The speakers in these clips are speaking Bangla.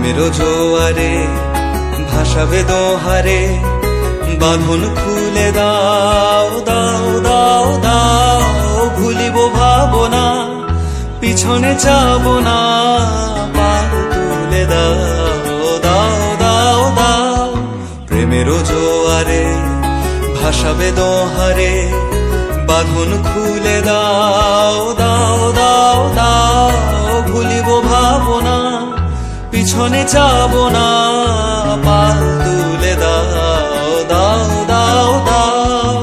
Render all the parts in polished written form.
প্রেমের জোয়ারে ভাসাবে দোহারে, বাঁধন খুলে দাও দাও দাও দাও। ভুলিব ভাবনা, পিছনে যাব না, পাল তুলে দাও দাও দাও দাও। প্রেমের জোয়ারে ভাসাবে দোহারে, বাঁধন খুলে দাও দাও দাও দাও। ভুলিব ভাবনা, পিছনে যাব না, পাল তুলে দাও দাও দাও দাও।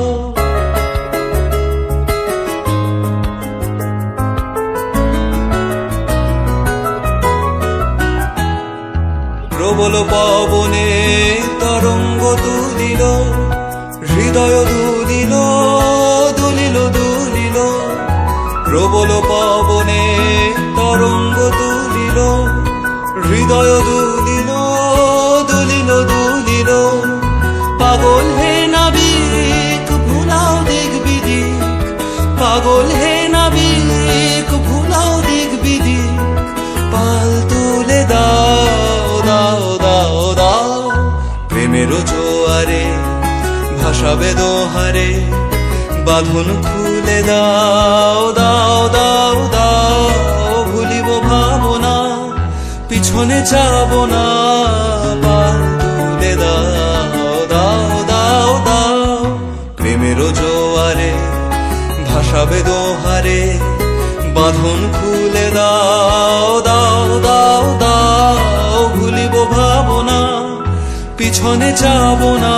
প্রবল পবনে তরঙ্গ তুলিল, হৃদয় দুলিল দুলিল দুলিল। প্রবল পবনে তরঙ্গ তুলিল, হৃদয় দুলিল দুলিল দুলিল। পাগল হে নাবিক ভুলাও দিক বিদিক, পাগল হে নাবিক ভুলাও দিক বিদিক। পাল তুলে দাও দাও দাও দাও। প্রেমের জোয়ারে ভাসাবে দোহারে, বাঁধন খুলে দাও দাও দাও দাও। ভুলিব ভাবনা, পিছনে যাব না, পাল তুলে দাও দাও দাও দাও। প্রেমের জোয়ারে ভাসাবে দোহারে, বাঁধন খুলে দাও দাও দাও দাও। ভুলিব ভাবনা, পিছনে যাব না।